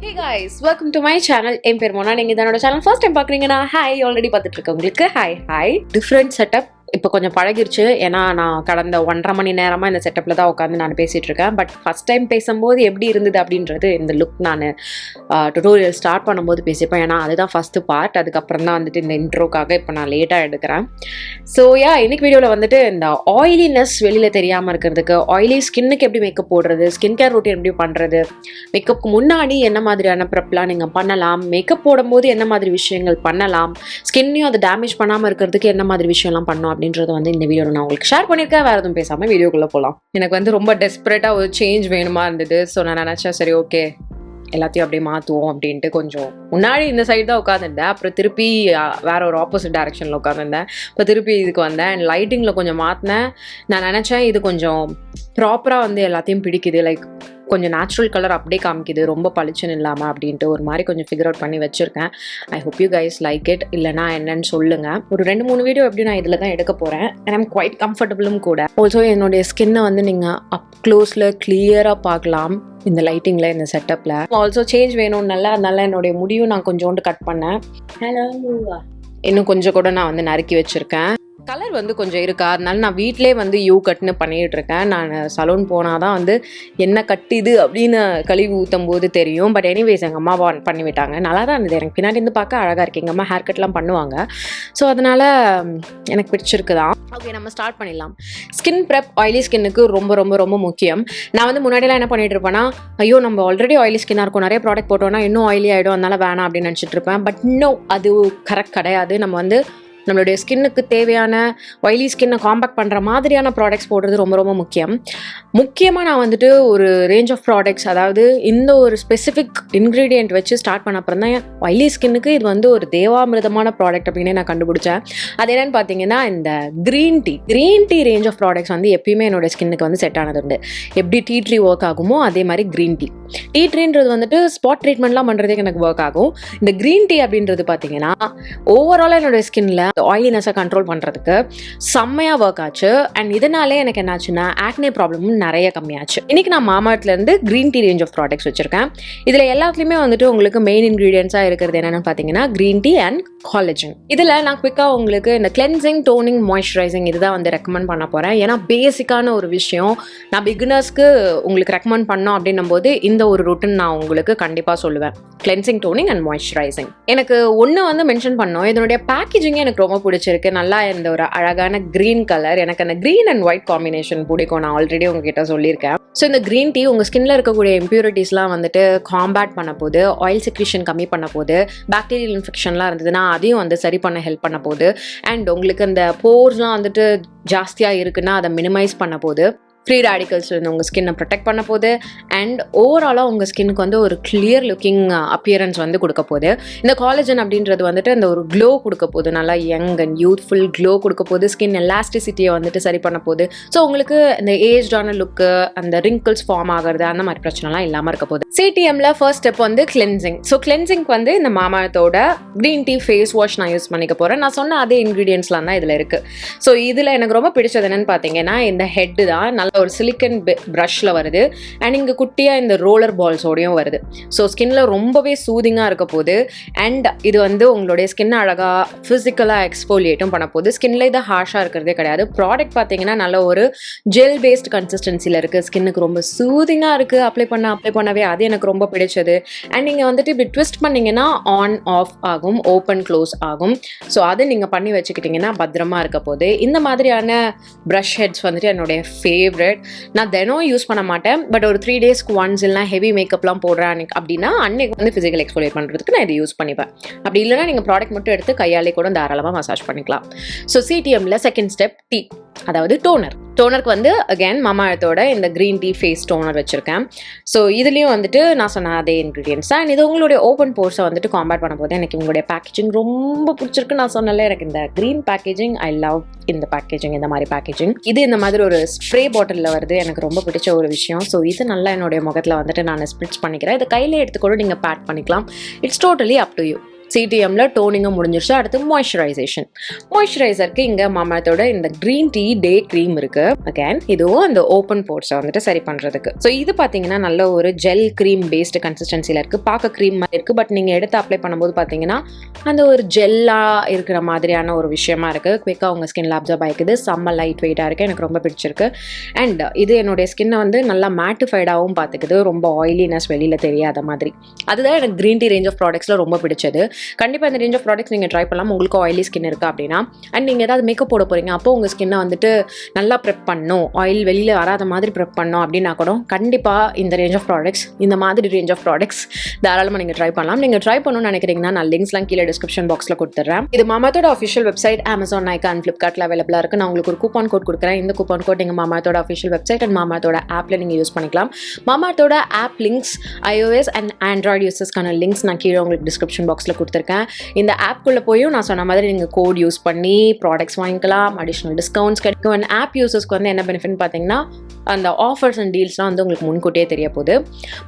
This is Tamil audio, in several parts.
Hey guys, welcome to my channel. என் பேர் மோனா. நீங்க இதனோட சேனல் ஃபர்ஸ்ட் டைம் பாக்குறீங்கன்னா ஹாய் ஆல்ரெடி பார்த்துட்டு இருக்கவங்களுக்கு ஹாய் டிஃப்ரெண்ட் செட்டப். இப்போ கொஞ்சம் பழகிருச்சு, ஏன்னா நான் கடந்த 1.5 மணி நேரமாக இந்த செட்டப்பில் தான் உட்காந்து நான் பேசிகிட்டு இருக்கேன். பட் ஃபஸ்ட் டைம் பேசும்போது எப்படி இருந்தது அப்படின்றது இந்த லுக் நான் டுட்டோரியல் ஸ்டார்ட் பண்ணும்போது பேசிப்பேன், ஏன்னா அதுதான் ஃபஸ்ட்டு பார்ட். அதுக்கப்புறம் தான் வந்துட்டு இந்த இன்ட்ரோக்காக இப்போ நான் லேட்டாக எடுக்கிறேன். ஸோ இன்னைக்கு வீடியோவில் வந்துட்டு இந்த ஆயிலினஸ் வெளியில் தெரியாமல் இருக்கிறதுக்கு, ஆயிலி ஸ்கின்னுக்கு எப்படி மேக்கப் போடுறது, ஸ்கின் கேர் ரொட்டீன் எப்படி பண்ணுறது, மேக்கப்புக்கு முன்னாடி என்ன மாதிரியான ப்ரெப்லாம் நீங்கள் பண்ணலாம், மேக்கப் போடும்போது என்ன மாதிரி விஷயங்கள் பண்ணலாம், ஸ்கின்னையும் அதை டேமேஜ் பண்ணாமல் இருக்கிறதுக்கு என்ன மாதிரி விஷயம்லாம் பண்ணோம் அப்படின்றது வந்து இந்த வீடியோவில் நான் உங்களுக்கு ஷேர் பண்ணியிருக்கேன். வேறு எதுவும் பேசாமல் வீடியோக்குள்ளே போகலாம். எனக்கு வந்து ரொம்ப டெஸ்பரேட்டாக ஒரு சேஞ்ச் வேணுமா இருந்தது. ஸோ நான் நினச்சேன், சரி ஓகே எல்லாத்தையும் அப்படியே மாற்றுவோம் அப்படின்ட்டு கொஞ்சம் முன்னாடி இந்த சைடு தான் உட்காந்துருந்தேன். அப்புறம் திருப்பி வேற ஒரு ஆப்போசிட் டைரக்ஷனில் உட்காந்துருந்தேன். இப்போ திருப்பி இதுக்கு வந்தேன். அண்ட் லைட்டிங்கில் கொஞ்சம் மாற்றினேன். நான் நினச்சேன் இது கொஞ்சம் ப்ராப்பராக வந்து எல்லாத்தையும் பிடிக்குது, லைக் கொஞ்சம் நேச்சுரல் கலர் அப்படியே காமிக்குது, ரொம்ப பளிச்சுன்னு இல்லாமல் அப்படின்ட்டு ஒரு மாதிரி கொஞ்சம் ஃபிகர் அவுட் பண்ணி வச்சுருக்கேன். I hope you guys like it. இல்லைனா என்னன்னு சொல்லுங்கள். ஒரு 2-3 வீடியோ எப்படி நான் இதில் தான் எடுக்க போகிறேன். அண்ட் ஐம் குவைட் கம்ஃபர்டபுளும் கூட. ஆல்சோ என்னுடைய ஸ்கின்னை வந்து நீங்கள் அப் க்ளோஸில் கிளியராக பார்க்கலாம் இந்த லைட்டிங்கில், இந்த செட்டப்பில். ஆல்சோ சேஞ்ச் வேணும் நல்லா, அதனால என்னுடைய முடியும் நான் கொஞ்சோண்டு கட் பண்ணேன். ஹலோ, இன்னும் கொஞ்சம் கூட நான் வந்து நறுக்கி வச்சுருக்கேன். கலர் வந்து கொஞ்சம் இருக்கா, அதனால நான் வீட்டிலே வந்து யூ கட்னு பண்ணிகிட்டு இருக்கேன். நான் சலூன் போனால் தான் வந்து என்ன கட்டிது அப்படின்னு கழுவி ஊற்றும் போது தெரியும். பட் எனிவேஸ் எங்கள் அம்மா பண்ணி விட்டாங்க, நல்லா தான் இருந்தது. எனக்கு பின்னாடி இருந்து பார்க்க அழகாக இருக்குது. எங்கள் அம்மா ஹேர் கட்லாம் பண்ணுவாங்க. ஸோ அதனால் எனக்கு பிடிச்சிருக்கு தான். ஓகே, நம்ம ஸ்டார்ட் பண்ணிடலாம். ஸ்கின் ப்ரெப் ஆயிலி ஸ்கின்னுக்கு ரொம்ப ரொம்ப ரொம்ப முக்கியம். நான் வந்து முன்னாடிலாம் என்ன பண்ணிட்டு இருப்பேன்னா, ஐயோ நம்ம ஆல்ரெடி ஆயிலி ஸ்கின்னாக இருக்கும், நிறைய ப்ராடக்ட் போட்டோன்னா இன்னும் ஆயிலி ஆகிடும், அதனால வேணாம் அப்படின்னு நினச்சிட்டு இருப்பேன். பட் இன்னும் அது கரெக்ட் கிடையாது. நம்ம வந்து நம்மளுடைய ஸ்கின்னுக்கு தேவையான ஆயிலி ஸ்கின்னை காம்பேக்ட் பண்ணுற மாதிரியான ப்ராடக்ட்ஸ் போடுறது ரொம்ப ரொம்ப முக்கியமாக நான் வந்துட்டு ஒரு ரேஞ்ச் ஆஃப் ப்ராடக்ட்ஸ், அதாவது இந்த ஒரு ஸ்பெசிஃபிக் இன்க்ரீடியன்ட் வச்சு ஸ்டார்ட் பண்ண அப்புறம் தான் ஆயிலி ஸ்கின்னுக்கு இது வந்து ஒரு தேவாமிரதமான ப்ராடக்ட் அப்படின்னு நான் கண்டுபிடிச்சேன். அது என்னென்னு பார்த்தீங்கன்னா, இந்த green tea range of products வந்து எப்பயுமே என்னோட ஸ்கின்னுக்கு வந்து செட் ஆனது உண்டு. எப்படி டீ ட்ரீ ஒர்க் ஆகுமோ அதே மாதிரி க்ரீன் டீ ட்ரீன்றது வந்துட்டு ஸ்பாட் ட்ரீட்மெண்ட்லாம் பண்ணுறதுக்கு எனக்கு ஒர்க் ஆகும். இந்த க்ரீன் டீ அப்படின்றது பார்த்தீங்கன்னா ஓவராலாக என்னோட ஸ்கின்ல ஆயிலினஸை கண்ட்ரோல் பண்ணுறதுக்கு செம்மையாக ஒர்க் ஆச்சு. அண்ட் இதனாலே எனக்கு என்னாச்சுன்னா ஆக்னே ப்ராப்ளமும் நிறைய கம்மியாச்சு. இன்னைக்கு நான் மாமார்த்லேருந்து green tea range of products வச்சிருக்கேன். இதில் எல்லாத்துலேயுமே வந்துட்டு உங்களுக்கு மெயின் இன்க்ரீடியன்ஸாக இருக்கிறது என்னென்னு பார்த்தீங்கன்னா க்ரீன் டீ அண்ட் காலஜன். இதில் நான் குவிக்காக உங்களுக்கு இந்த கிளென்சிங், டோனிங், மாய்ஸ்சரைசிங் இதுதான் வந்து ரெக்கமெண்ட் பண்ண போகிறேன். ஏன்னா பேசிக்கான ஒரு விஷயம் நான் பிகினர்ஸ்க்கு உங்களுக்கு ரெக்கமெண்ட் பண்ணோம் அப்படின்னும் போது இந்த ஒரு ரூட்டின் நான் உங்களுக்கு கண்டிப்பாக சொல்லுவேன். Cleansing, toning and moisturising. எனக்கு ஒன்று வந்து மென்ஷன் பண்ணோம், இதனுடைய பேக்கேஜிங்கே எனக்கு ரொம்ப பிடிச்சிருக்கு. நல்லா இந்த ஒரு அழகான க்ரீன் கலர், எனக்கு அந்த க்ரீன் அண்ட் ஒயிட் காம்பினேஷன் பிடிக்கும். நான் ஆல்ரெடி உங்ககிட்ட சொல்லியிருக்கேன். ஸோ இந்த க்ரீன் டீ உங்கள் ஸ்கின்ல இருக்கக்கூடிய இம்ப்யூரிட்டிஸ்லாம் வந்துட்டு காம்பேட் பண்ண போது, ஆயில் செக்ரீஷன் கம்மி பண்ண போது, பாக்டீரியல் இன்ஃபெக்ஷன்லாம் இருந்ததுன்னா அதையும் வந்து சரி பண்ண ஹெல்ப் பண்ண போது, அண்ட் உங்களுக்கு அந்த போர்ஸ்லாம் வந்துட்டு ஜாஸ்தியாக இருக்குன்னா அதை மினிமைஸ் பண்ண போது, ஃப்ரீ ரேடிக்கல்ஸ்லேருந்து உங்கள் ஸ்கின்னை ப்ரொடெக்ட் பண்ண போகுது, அண்ட் ஓவராலாக உங்கள் ஸ்கின்னுக்கு வந்து ஒரு கிளியர் லுக்கிங் அப்பியரன்ஸ் வந்து கொடுக்க போகுது. இந்த காலஜன் அப்படின்றது வந்துட்டு அந்த ஒரு க்ளோ கொடுக்க போகுது, நல்லா யங் அண்ட் யூத்ஃபுல் க்ளோ கொடுக்க போகுது. ஸ்கின் எலாஸ்டிசிட்டியை வந்துட்டு சரி பண்ண போகுது. ஸோ உங்களுக்கு இந்த ஏஜ்டான லுக்கு, அந்த ரிங்கிள்ஸ் ஃபார்ம் ஆகிறது, அந்த மாதிரி பிரச்சனைலாம் இல்லாமல் இருக்க போகுது. சிடிஎம்ல ஃபர்ஸ்ட் ஸ்டெப் வந்து கிளென்சிங். ஸோ கிளென்சிங்க்கு வந்து இந்த மாமாத்தோட க்ரீன் டீ ஃபேஸ் வாஷ் நான் யூஸ் பண்ணிக்க போகிறேன். நான் சொன்ன அதே இன்க்ரீடியன்ஸ்லாம் தான் இதில் இருக்குது. ஸோ இதில் எனக்கு ரொம்ப பிடிச்சது என்னென்னு பார்த்தீங்கன்னா, இந்த ஹெட்டு தான் நல்ல ஒரு சிலிக்கன் ப்ரஷ்ல வருது, அண்ட் இங்கே குட்டியாக இந்த ரோலர் பால்ஸோடையும் வருது. ஸோ ஸ்கின்ல ரொம்பவே சூதிங்காக இருக்க போகுது. அண்ட் இது வந்து உங்களுடைய ஸ்கின் அழகாக ஃபிசிக்கலாக எக்ஸ்ஃபோலியேட்டும் பண்ண போகுது. ஸ்கின்ல இது ஹார்ஷாக இருக்கிறதே கிடையாது. ப்ராடக்ட் பார்த்தீங்கன்னா நல்ல ஒரு ஜெல் பேஸ்ட் கன்சிஸ்டன்சியில் இருக்குது. ஸ்கின்னுக்கு ரொம்ப சூதிங்காக இருக்குது. அப்ளை பண்ணவே அது எனக்கு ரொம்ப பிடிச்சது. அண்ட் நீங்கள் வந்துட்டு இப்படி ட்விஸ்ட் பண்ணிங்கன்னா ஆன் ஆஃப் ஆகும், ஓப்பன் க்ளோஸ் ஆகும். ஸோ அதை நீங்கள் பண்ணி வச்சுக்கிட்டிங்கன்னா பத்திரமா இருக்க போகுது. இந்த மாதிரியான ப்ரஷ் ஹெட்ஸ் வந்துட்டு என்னுடைய ஃபேவரட். நான் தினம் யூஸ் பண்ண மாட்டேன், பட் ஒரு 3 டேஸ்க்கு ஒன்ஸ் இல்லைனா ஹெவி மேக்கப்லாம் போடுறேன் அப்படின்னா அன்னைக்கு வந்து ஃபிசிக்கல் எக்ஸ்ஃபோலியேட் பண்ணுறதுக்கு நான் இதை யூஸ் பண்ணிப்பேன். அப்படி இல்லைனா நீங்கள் ப்ராடக்ட் மட்டும் எடுத்து கையாலே கூட தாராளமாக மசாஜ் பண்ணிக்கலாம். ஸோ சிடிஎம்ல செகண்ட் ஸ்டெப் டீ, அதாவது டோனருக்கு வந்து அகேன் மாமாஎர்த்தோட இந்த க்ரீன் டீ ஃபேஸ் டோனர் வச்சுருக்கேன். ஸோ இதுலேயும் வந்துட்டு நான் சொன்ன அதே இன்க்ரீடியன்ஸ் தான். இது உங்களுடைய ஓப்பன் போர்ஸை வந்துட்டு காம்பேட் பண்ண போது எனக்கு உங்களுடைய பேக்கேஜிங் ரொம்ப பிடிச்சிருக்கு. நான் சொன்னல எனக்கு இந்த க்ரீன் பேக்கேஜிங், ஐ லவ் இந்த பேக்கேஜிங், இந்த மாதிரி பேக்கேஜிங். இது இந்த மாதிரி ஒரு ஸ்ப்ரே பாட்டிலில் வருது, எனக்கு ரொம்ப பிடிச்ச ஒரு விஷயம். ஸோ இது நல்லா என்னுடைய முகத்தில் வந்துட்டு நான் ஸ்ப்ரிட்ஸ் பண்ணிக்கிறேன். இதை கையில் எடுத்து கூட நீங்கள் பேக் பண்ணிக்கலாம். It's totally up to you. சிடிஎம்ல டோனிங்கும் முடிஞ்சிருச்சு. அடுத்து மாய்ஸ்சரைசருக்கு இங்கே மாமாத்தோட இந்த க்ரீன் டீ டே க்ரீம் இருக்கு. அகேன் இதுவும் அந்த ஓப்பன் போர்ஸை வந்துட்டு சரி பண்ணுறதுக்கு. ஸோ இது பார்த்தீங்கன்னா நல்ல ஒரு ஜெல் க்ரீம் பேஸ்டு கன்சிஸ்டன்சியில் இருக்குது. பார்க்க க்ரீம் மாதிரி இருக்குது, பட் நீங்கள் எடுத்து அப்ளை பண்ணும்போது பார்த்தீங்கன்னா அந்த ஒரு ஜெல்லாக இருக்கிற மாதிரியான ஒரு விஷயமா இருக்குது. குயிக்காக உங்கள் ஸ்கின்ல அப்சர்வ் ஆகிக்குது. செம்ம லைட் வெயிட்டாக இருக்குது, எனக்கு ரொம்ப பிடிச்சிருக்கு. அண்ட் இது என்னுடைய ஸ்கின்னை வந்து நல்லா மேட்டிஃபைடாகவும் பார்த்துக்குது, ரொம்ப ஆயிலினஸ் வெளியில் தெரியாத மாதிரி. அதுதான் எனக்கு க்ரீன் டீ ரேஞ்ச் ஆஃப் ப்ராடக்ட்ஸில் ரொம்ப பிடிச்சது. கண்டிப்பாக இந்த ரேஞ்ச் ஆஃப் ப்ராடக்ட்ஸ் நீங்கள் ட்ரை பண்ணலாம். உங்களுக்கு ஆயிலி ஸ்கின் இருக்குது அப்படின்னா, அண்ட் நீங்கள் ஏதாவது மேக்கப் போட போகிறீங்க, அப்போ உங்கள் ஸ்கின்னை வந்துட்டு நல்லா ப்ரெப் பண்ணணும், ஆயில் வெளியில் வராத மாதிரி ப்ரெப் பண்ணணும் அப்படின்னா கூட கண்டிப்பாக இந்த ரேஞ்ச் ஆஃப் ப்ராடக்ட்ஸ், இந்த மாதிரி ரேஞ்ச் ஆஃப் ப்ராடக்ட்ஸ் தாராளமாக நீங்கள் ட்ரை பண்ணலாம். நீங்கள் ட்ரை பண்ணணும்னு நினைக்கிறீங்கன்னா நான் லிங்க்ஸ்லாம் கீழே டிஸ்கிரிப்ஷன் பாக்ஸில் கொடுத்துட்றேன். இது மாமாத்தோட official website, Amazon, Nykaa and ஃப்ளிப்கார்ட்டில் அவைலபிளாக இருக்குது. நான் உங்களுக்கு ஒரு கூப்பான் கோட் கொடுக்குறேன். இந்த கூப்பான் கோட் நீங்கள் மாமாத்தோட அஃபிஷியல் வெப்சைட் அண்ட் மாமாத்தோட ஆப்பில் நீங்கள் யூஸ் பண்ணிக்கலாம். மாமாத்தோட app links iOS and android யூசர்ஸ்க்கான லிங்க்ஸ் நான் கீழே உங்களுக்கு டிஸ்கிரிப்ஷன் பாக்ஸில் கொடுத்துருக்கேன். இந்த ஆப்குள்ளே போயும் நான் சொன்ன மாதிரி நீங்கள் கோட் யூஸ் பண்ணி ப்ராடக்ட்ஸ் வாங்கிக்கலாம், அடிஷ்னல் டிஸ்கவுண்ட்ஸ் கிடைக்கும். அண்ட் ஆப் யூசர்ஸ்க்கு வந்து என்ன பெனிஃபிட்னு பார்த்தீங்கன்னா அந்த ஆஃபர்ஸ் அண்ட் டீல்ஸ்லாம் வந்து உங்களுக்கு முன்கூட்டியே தெரிய போகுது.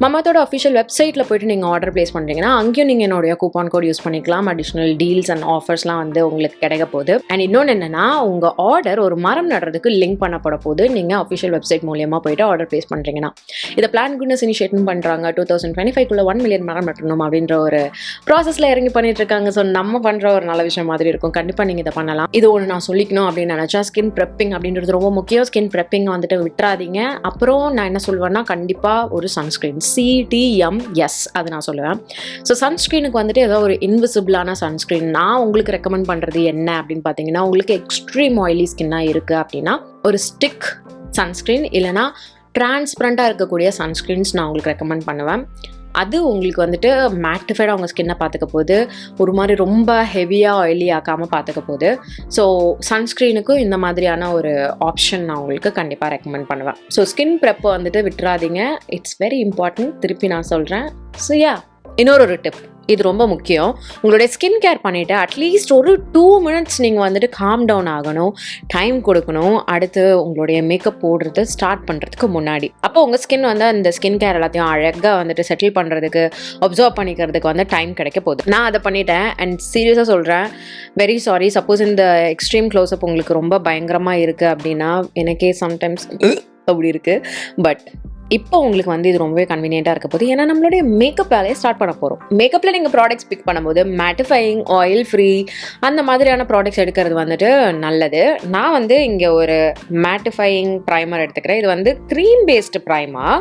மாமாத்தோட அஃபிஷியல் வெப்சைட்டில் போய்ட்டு நீங்கள் ஆர்டர் ப்ளேஸ் பண்ணுறீங்கன்னா அங்கேயும் நீங்கள் என்னுடைய கூப்பான் கோட் யூஸ் பண்ணிக்கலாம். அடிஷ்னல் டீல்ஸ் அண்ட் ஆஃபர்ஸ்லாம் வந்து உங்களுக்கு கிடைக்க போகுது. அண்ட் இன்னொன்று என்னென்னா, உங்கள் ஆர்டர் ஒரு மரம் நடுறதுக்கு லிங்க் பண்ணப்பட போது நீங்கள் அஃபிஷியல் வெப்சைட் மூலியமாக போய்ட்டு ஆர்டர் ப்ளேஸ் பண்ணுறீங்கன்னா. இதை பிளான் குட்னஸ் இனிஷியேட்டிவ் பண்ணுறாங்க. 2025 1 மில்லியன் மரம் நட்டணும் அப்படின்ற ஒரு ப்ராசஸில் இறங்கி பண்ணிட்டு இருக்காங்க. ஸோ நம்ம பண்ணுற ஒரு நல்ல விஷயம் மாதிரி இருக்கும். கண்டிப்பாக நீங்கள் இதை பண்ணலாம். இது ஒன்று நான் சொல்லிக்கணும் அப்படின்னு நினச்சா, ஸ்கின் ப்ரெப்பிங் அப்படின்றது ரொம்ப முக்கியம். ஸ்கின் ப்ரெப்பிங் வந்துட்டு விட்டுறாதீங்க. அப்புறம் நான் என்ன சொல்லுவேன்னா, கண்டிப்பாக ஒரு சன்ஸ்க்ரீன் CTMS அது நான் சொல்லுவேன். ஸோ சன்ஸ்க்ரீனுக்கு வந்துட்டு ஏதோ ஒரு இன்விசிபிளான சன்ஸ்க்ரீன் நான் உங்களுக்கு ரெக்கமெண்ட் பண்ணுறது என்ன அப்படின்னு பார்த்தீங்கன்னா, உங்களுக்கு எக்ஸ்ட்ரீம் ஆயிலி ஸ்கின்னாக இருக்குது அப்படின்னா ஒரு ஸ்டிக் சன்ஸ்க்ரீன் இல்லைனா டிரான்ஸ்பரண்ட்டாக இருக்கக்கூடிய சன்ஸ்க்ரீன்ஸ் நான் உங்களுக்கு ரெக்கமெண்ட் பண்ணுவேன். அது உங்களுக்கு வந்துட்டு மேட்டிஃபைடாக உங்கள் ஸ்கின்னை பார்த்துக்க போகுது, ஒரு மாதிரி ரொம்ப ஹெவியாக ஆயிலி ஆக்காமல் பார்த்துக்க போகுது. ஸோ சன்ஸ்க்ரீனுக்கும் இந்த மாதிரியான ஒரு ஆப்ஷன் நான் உங்களுக்கு கண்டிப்பாக ரெக்கமெண்ட் பண்ணுவேன். ஸோ ஸ்கின் ப்ரெப்பை வந்துட்டு விட்டுறாதீங்க, இட்ஸ் வெரி இம்பார்ட்டன்ட். திருப்பி நான் சொல்கிறேன். ஸோ இன்னொரு டிப், இது ரொம்ப முக்கியம். உங்களுடைய ஸ்கின் கேர் பண்ணிவிட்டு அட்லீஸ்ட் ஒரு 2 minutes நீங்கள் வந்துட்டு காம் டவுன் ஆகணும், டைம் கொடுக்கணும். அடுத்து உங்களுடைய மேக்கப் போடுறது ஸ்டார்ட் பண்ணுறதுக்கு முன்னாடி. அப்போ உங்கள் ஸ்கின் வந்து அந்த ஸ்கின் கேர் எல்லாத்தையும் அழகாக வந்துட்டு செட்டில் பண்ணுறதுக்கு, அப்சர்வ் பண்ணிக்கிறதுக்கு வந்து டைம் கிடைக்க போகுது. நான் அதை பண்ணிட்டேன். அண்ட் சீரியஸாக சொல்கிறேன், வெரி சாரி. சப்போஸ் இந்த எக்ஸ்ட்ரீம் க்ளோஸ்அப் உங்களுக்கு ரொம்ப பயங்கரமாக இருக்குது அப்படின்னா, எனக்கே சம்டைம்ஸ் அப்படி இருக்குது. பட் இப்போ உங்களுக்கு வந்து இது ரொம்பவே கன்வீனியண்ட்டாக இருக்க போது. ஏன்னா நம்மளுடைய மேக்கப் வேலையை ஸ்டார்ட் பண்ண போகிறோம். மேக்கப்பில் நீங்கள் ப்ராடக்ட்ஸ் பிக் பண்ணும்போது மேட்டிஃபையிங், ஆயில் ஃப்ரீ அந்த மாதிரியான ப்ராடக்ட்ஸ் எடுக்கிறது வந்துட்டு நல்லது. நான் வந்து இங்கே ஒரு மேட்டிஃபையிங் ப்ரைமர் எடுத்துக்கிறேன். இது வந்து க்ரீம் பேஸ்டு ப்ரைமர்,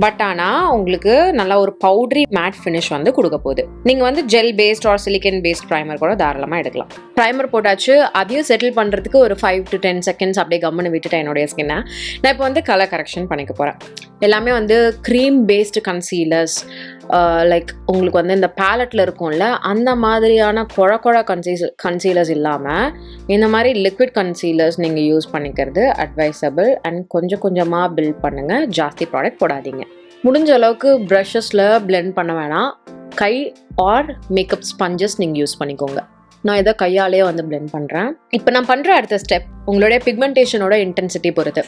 பட் ஆனால் உங்களுக்கு நல்லா ஒரு பவுட்ரி மேட் ஃபினிஷ் வந்து கொடுக்க போகுது. நீங்கள் வந்து gel based or silicone based primer கூட தாராளமாக எடுக்கலாம். ப்ரைமர் போட்டாச்சு, அதையும் செட்டில் பண்ணுறதுக்கு ஒரு 5 to 10 seconds அப்படியே கம்முன்னு விட்டுட்டேன் என்னுடைய ஸ்கின்னை. நான் இப்போ வந்து கலர் கரெக்ஷன் பண்ணிக்க போகிறேன். எல்லாமே வந்து க்ரீம் பேஸ்டு கன்சீலர்ஸ், லைக் உங்களுக்கு வந்து இந்த பேலட்டில் இருக்கும்ல அந்த மாதிரியான குழ கன்சீலர்ஸ் இல்லாமல் இந்த மாதிரி லிக்விட் கன்சீலர்ஸ் நீங்கள் யூஸ் பண்ணிக்கிறது அட்வைசபிள். அண்ட் கொஞ்சம் கொஞ்சமாக பில்ட் பண்ணுங்கள், ஜாஸ்தி ப்ராடக்ட் போடாதீங்க. முடிஞ்ச அளவுக்கு ப்ரஷஸில் பிளெண்ட் பண்ண வேணாம், கை ஆர் மேக்கப் ஸ்பஞ்சஸ் நீங்கள் யூஸ் பண்ணிக்கோங்க. நான் இதை கையாலே வந்து பிளெண்ட் பண்ணுறேன். இப்போ நான் பண்ணுற அடுத்த ஸ்டெப் உங்களுடைய பிக்மெண்டேஷனோட இன்டென்சிட்டி பொறுத்து.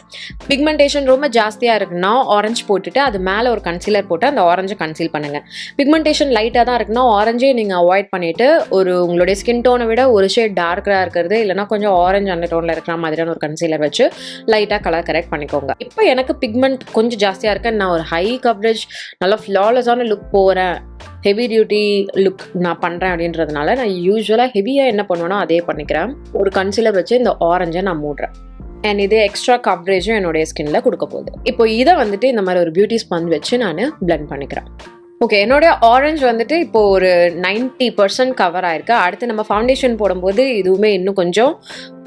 பிக்மெண்டேஷன் ரொம்ப ஜாஸ்தியாக இருக்குன்னா ஆரஞ்சு போட்டுட்டு அது மேலே ஒரு கன்சீலர் போட்டு அந்த ஆரஞ்சை கன்சீல் பண்ணுங்கள். பிக்மெண்டேஷன் லைட்டாக தான் இருக்குன்னா ஆரஞ்சே நீங்கள் அவாய்ட் பண்ணிவிட்டு ஒரு உங்களுடைய ஸ்கின் டோனை விட ஒரு ஷேட் டார்க்கராக இருக்கிறது இல்லைனா கொஞ்சம் ஆரஞ்சு அந்த டோனில் இருக்கிற மாதிரியான ஒரு கன்சீலர் வச்சு லைட்டாக கலர் கரெக்ட் பண்ணிக்கோங்க. இப்போ எனக்கு பிக்மெண்ட் கொஞ்சம் ஜாஸ்தியாக இருக்கு, நான் ஒரு ஹை கவரேஜ் நல்லா ஃப்ளாலஸான லுக் போகிறேன், ஹெவி டியூட்டி லுக் நான் பண்ணுறேன் அப்படின்றதுனால நான் யூஸ்வலாக ஹெவியாக என்ன பண்ணுவேன்னா அதே பண்ணிக்கிறேன். ஒரு கன்சீலர் வச்சு இந்த ஆரஞ்சை நான் மூடுறேன். அண்ட் இது எக்ஸ்ட்ரா கவரேஜும் என்னுடைய ஸ்கின்ல கொடுக்க போகுது. இப்போ இதை வந்துட்டு இந்த மாதிரி ஒரு பியூட்டி ஸ்பஞ்ச் வச்சு நான் பிளெண்ட் பண்ணிக்கிறேன். ஓகே, என்னோட ஆரஞ்சு வந்துட்டு இப்போ ஒரு 90% கவர் ஆயிருக்கு. அடுத்து நம்ம ஃபவுண்டேஷன் போடும்போது இதுவுமே இன்னும் கொஞ்சம்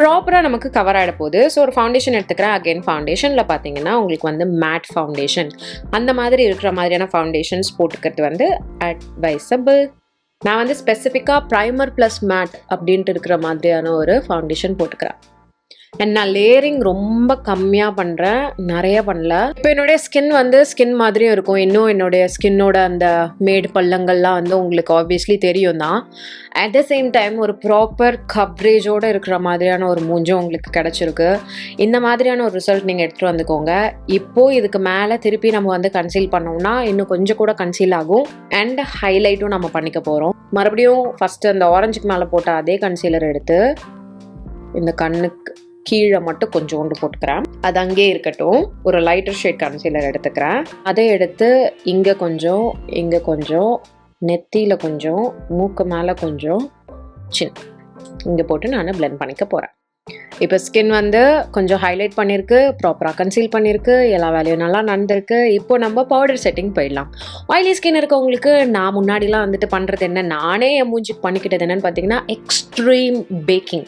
ப்ராப்பராக நமக்கு கவர் ஆகிட போகுது. ஸோ ஒரு ஃபவுண்டேஷன் எடுத்துக்கிறேன். அகெயின் ஃபவுண்டேஷனில் பார்த்தீங்கன்னா உங்களுக்கு வந்து மேட் ஃபவுண்டேஷன் அந்த மாதிரி இருக்கிற மாதிரியான ஃபவுண்டேஷன்ஸ் போட்டுக்கிறது வந்து அட்வைசபிள். நான் வந்து ஸ்பெசிஃபிக்காக ப்ரைமர் ப்ளஸ் மேட் அப்படின்ட்டு இருக்கிற மாதிரியான ஒரு ஃபவுண்டேஷன் போட்டுக்கிறேன். அண்ட் நான் லேயரிங் ரொம்ப கம்மியாக பண்ணுறேன், நிறைய பண்ணல. இப்போ என்னுடைய ஸ்கின் வந்து ஸ்கின் மாதிரியும் இருக்கும். இன்னும் என்னுடைய ஸ்கின்னோட அந்த மேடு பள்ளங்கள்லாம் வந்து உங்களுக்கு ஆப்வியஸ்லி தெரியும் தான். அட் த சேம் டைம் ஒரு ப்ராப்பர் கவரேஜோடு இருக்கிற மாதிரியான ஒரு மூஞ்சும் உங்களுக்கு கிடச்சிருக்கு. இந்த மாதிரியான ஒரு ரிசல்ட் நீங்கள் எடுத்துகிட்டு வந்துக்கோங்க. இப்போது இதுக்கு மேலே திருப்பி நம்ம வந்து கன்சீல் பண்ணோம்னா இன்னும் கொஞ்சம் கூட கன்சீல் ஆகும். அண்ட் ஹைலைட்டும் நம்ம பண்ணிக்க போகிறோம். மறுபடியும் ஃபஸ்ட்டு அந்த ஆரஞ்சுக்கு மேலே போட்ட அதே கன்சீலர் எடுத்து இந்த கண்ணுக்கு கீழே மட்டும் கொஞ்சோண்டு போட்டுக்கிறேன். அது அங்கேயே இருக்கட்டும். ஒரு லைட்டர் ஷேட் கன்சீலர் எடுத்துக்கிறேன். அதை எடுத்து இங்கே கொஞ்சம், இங்கே கொஞ்சம், நெத்தியில் கொஞ்சம், மூக்கு மேலே கொஞ்சம், சின் இங்கே போட்டு நான் பிளெண்ட் பண்ணிக்க போகிறேன். இப்போ ஸ்கின் வந்து கொஞ்சம் ஹைலைட் பண்ணியிருக்கு, ப்ராப்பராக கன்சீல் பண்ணியிருக்கு, எல்லா வேலையும் நல்லா நடந்திருக்கு. இப்போ நம்ம பவுடர் செட்டிங் போயிடலாம். ஆயிலி ஸ்கின் இருக்கவங்களுக்கு நான் முன்னாடிலாம் வந்துட்டு பண்ணுறது என்ன, நானே என் மூஞ்சிக்கு பண்ணிக்கிட்டது என்னென்னு பார்த்தீங்கன்னா எக்ஸ்ட்ரீம் பேக்கிங்.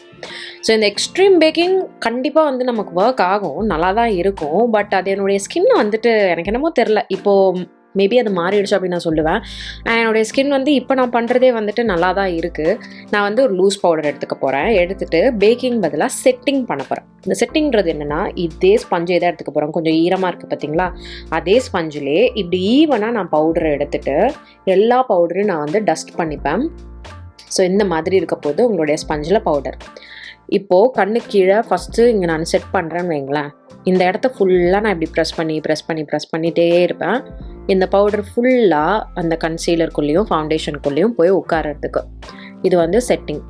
ஸோ இந்த எக்ஸ்ட்ரீம் பேக்கிங் கண்டிப்பாக வந்து நமக்கு ஒர்க் ஆகும், நல்லா தான் இருக்கும். பட் அது என்னுடைய ஸ்கின் வந்துட்டு எனக்கு என்னமோ தெரில, இப்போது மேபி அது மாறிடுச்சு அப்படின்னு நான் சொல்லுவேன். என்னுடைய ஸ்கின் வந்து இப்போ நான் பண்ணுறதே வந்துட்டு நல்லா தான் இருக்குது. நான் வந்து ஒரு லூஸ் பவுடர் எடுத்துக்க போகிறேன். எடுத்துகிட்டு பேக்கிங் பதிலாக செட்டிங் பண்ண போகிறேன். இந்த செட்டிங்கிறது என்னென்னா, இதே ஸ்பஞ்சை தான் எடுத்துக்க போகிறேன். கொஞ்சம் ஈரமாக இருக்குது பார்த்தீங்களா, அதே ஸ்பஞ்சிலே இப்படி ஈவனாக நான் பவுடரை எடுத்துகிட்டு எல்லா பவுடரையும் நான் வந்து டஸ்ட் பண்ணிப்பேன். ஸோ இந்த மாதிரி இருக்க போது உங்களுடைய ஸ்பஞ்சில் பவுடர். இப்போது கண்ணு கீழே ஃபஸ்ட்டு இங்கே நான் செட் பண்ணுறேன்னு வைங்களேன். இந்த இடத்த ஃபுல்லாக நான் இப்படி ப்ரெஸ் பண்ணிகிட்டே இருப்பேன். இந்த பவுடர் ஃபுல்லாக அந்த கன்சீலருக்குள்ளேயும் ஃபவுண்டேஷனுக்குள்ளேயும் போய் உட்காரத்துக்கு. இது வந்து செட்டிங்.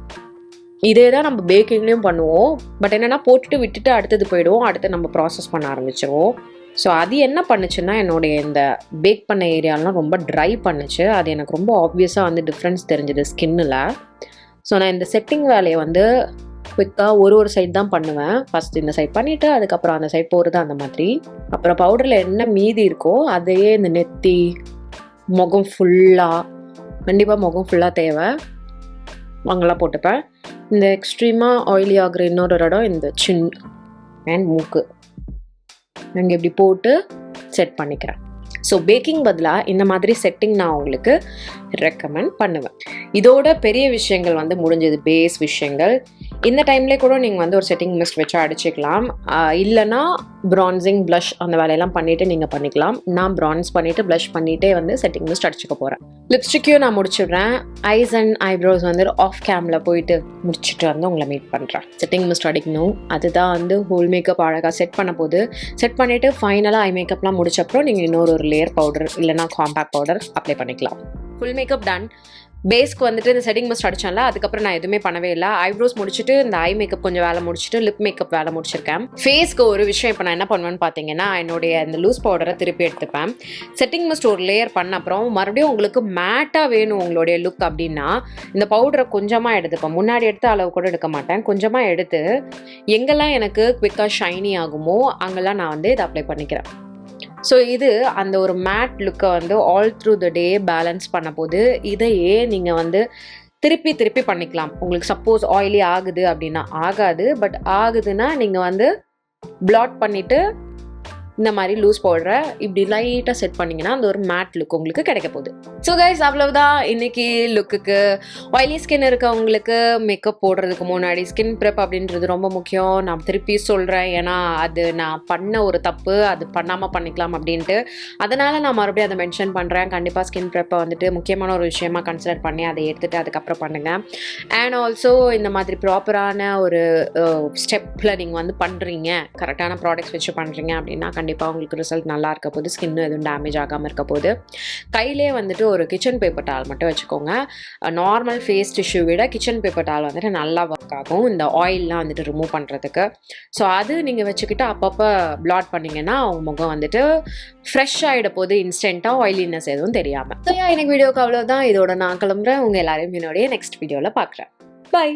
இதே தான் நம்ம பேக்கிங்லேயும் பண்ணுவோம். பட் என்னென்னா போட்டுட்டு விட்டுட்டு அடுத்தது போயிடுவோம், அடுத்து நம்ம ப்ராசஸ் பண்ண ஆரம்பிச்சிருவோம். ஸோ அது என்ன பண்ணுச்சுன்னா, என்னுடைய இந்த பேக் பண்ண ஏரியாலாம் ரொம்ப ட்ரை பண்ணுச்சு. அது எனக்கு ரொம்ப ஆப்வியஸாக வந்து டிஃப்ரென்ஸ் தெரிஞ்சுது ஸ்கின்னில். ஸோ நான் இந்த செட்டிங் வேலையை வந்து குவிக்காக ஒரு சைட் தான் பண்ணுவேன். ஃபஸ்ட் இந்த சைட் பண்ணிவிட்டு அதுக்கப்புறம் அந்த சைட் போகிறது, அந்த மாதிரி. அப்புறம் பவுடரில் என்ன மீதி இருக்கோ அதையே இந்த நெத்தி, முகம் ஃபுல்லாக, கண்டிப்பாக முகம் ஃபுல்லாக தேவை, அங்கெல்லாம் போட்டுப்பேன். இந்த எக்ஸ்ட்ரீமாக ஆயிலி ஆகிற இன்னொரு இடம் இந்த சின் அண்ட் மூக்கு நாங்கள் இப்படி போட்டு செட் பண்ணிக்கிறேன். ஸோ பேக்கிங் பதிலாக இந்த மாதிரி செட்டிங் நான் உங்களுக்கு ரெக்கமெண்ட் பண்ணுவேன். இதோட பெரிய விஷயங்கள் வந்து முடிஞ்சது, பேஸ் விஷயங்கள். இந்த டைம்லேயே கூட நீங்கள் வந்து ஒரு செட்டிங் மிஸ்ட் வச்சு அடிச்சுக்கலாம். இல்லைனா ப்ரான்சிங், ப்ளஷ் அந்த வேலையெல்லாம் பண்ணிவிட்டு நீங்கள் பண்ணிக்கலாம். நான் ப்ரான்ஸ் பண்ணிவிட்டு ப்ளஷ் பண்ணிகிட்டே வந்து செட்டிங் மிஸ்ட் அடிச்சுக்க போகிறேன். லிப்ஸ்டிக்கையும் நான் முடிச்சுடுறேன். ஐஸ் அண்ட் ஐப்ரோஸ் வந்து ஆஃப் கேமில் போயிட்டு முடிச்சுட்டு வந்து உங்களை மீட் பண்ணுறேன். செட்டிங் மிஸ்ட் அடிக்கணும், அதுதான் வந்து ஹோல் மேக்கப் அழகாக செட் பண்ண போது. செட் பண்ணிவிட்டு ஃபைனலாக ஐ மேக்கப்லாம் முடிச்சப்பறம் நீங்கள் இன்னொரு லேயர் பவுடர் இல்லைனா காம்பேக்ட் பவுடர் அப்ளை பண்ணிக்கலாம். Full makeup done. பேஸ்க்கு வந்துட்டு இந்த செட்டிங் மிஸ்ட் அடிச்சால, அதுக்கப்புறம் நான் எதுவுமே பண்ணவே இல்லை. ஐப்ரோஸ் முடிச்சுட்டு இந்த ஐ மேக்கப் கொஞ்சம் வேலை முடிச்சுட்டு லிப் மேக்கப் வேலை முடிச்சிருக்கேன். ஃபேஸ்க்கு ஒரு விஷயம் இப்போ நான் என்ன பண்ணுவேன்னு பார்த்தீங்கன்னா, என்னுடைய இந்த லூஸ் பவுடரை திருப்பி எடுத்துப்பேன். செட்டிங் மிஸ்ட் ஒரு லேயர் பண்ண அப்புறம் மறுபடியும் உங்களுக்கு மேட்டாக வேணும் உங்களுடைய லுக் அப்படின்னா இந்த பவுடரை கொஞ்சமாக எடுத்துப்பேன். முன்னாடி எடுத்த அளவு கூட எடுக்க மாட்டேன், கொஞ்சமாக எடுத்து எங்கெல்லாம் எனக்கு குவிக்காக ஷைனி ஆகுமோ அங்கெல்லாம் நான் வந்து இதை அப்ளை பண்ணிக்கிறேன். ஸோ இது அந்த ஒரு மேட் லுக்கை வந்து all through the day balance பண்ண போது இதையே நீங்கள் வந்து திருப்பி பண்ணிக்கலாம். உங்களுக்கு சப்போஸ் ஆயிலி ஆகுது அப்படின்னா ஆகாது, பட் ஆகுதுன்னா நீங்கள் வந்து பிளாட் பண்ணிவிட்டு இந்த மாதிரி லூஸ் பவுடரை இப்படி லைட்டாக செட் பண்ணிங்கன்னா அந்த ஒரு மேட் லுக் உங்களுக்கு கிடைக்க போகுது. ஸோ கைஸ், அவ்வளவுதான் இன்னைக்கு லுக்குக்கு. ஆயிலி ஸ்கின் இருக்கவங்களுக்கு மேக்கப் போடுறதுக்கு முன்னாடி ஸ்கின் ப்ரெப் அப்படின்றது ரொம்ப முக்கியம். நான் திருப்பி சொல்கிறேன், ஏன்னா அது நான் பண்ண ஒரு தப்பு, அது பண்ணாமல் பண்ணிக்கலாம் அப்படின்ட்டு. அதனால் நான் மறுபடியும் அதை மென்ஷன் பண்ணுறேன். கண்டிப்பாக ஸ்கின் ப்ரெப்பை வந்துட்டு முக்கியமான ஒரு விஷயமாக கன்சிடர் பண்ணி அதை எடுத்துகிட்டு அதுக்கப்புறம் பண்ணுங்கள். அண்ட் ஆல்சோ இந்த மாதிரி ப்ராப்பரான ஒரு ஸ்டெப்பில் நீங்கள் வந்து பண்ணுறீங்க, கரெக்டான ப்ராடக்ட்ஸ் வச்சு பண்ணுறீங்க அப்படின்னா கண்டிப்பாக உங்களுக்கு ரிசல்ட் நல்லா இருக்க போது, ஸ்கின்னும் எதுவும் டேமேஜ் ஆகாமல் இருக்க போது. கையிலே வந்துட்டு ஒரு கிச்சன் பேப்பர் டால் மட்டும் வச்சுக்கோங்க. நார்மல் ஃபேஸ் டிஷ்யூ விட கிச்சன் பேப்பர் டால் வந்துட்டு நல்லா ஒர்க் ஆகும் இந்த ஆயிலெலாம் வந்துட்டு ரிமூவ் பண்ணுறதுக்கு. ஸோ அது நீங்கள் வச்சுக்கிட்டு அப்பப்போ பிளாட் பண்ணிங்கன்னா அவங்க முகம் வந்துட்டு ஃப்ரெஷ் ஆகிட போது, இன்ஸ்டண்ட்டாக ஆயிலினஸ் எதுவும் தெரியாமல். ஸோ எனக்கு வீடியோக்கு அவ்வளோதான். இதோட நான் கிளம்புறேன். உங்கள் எல்லாரையும் என்னுடைய நெக்ஸ்ட் வீடியோவில் பார்க்குறேன். பை.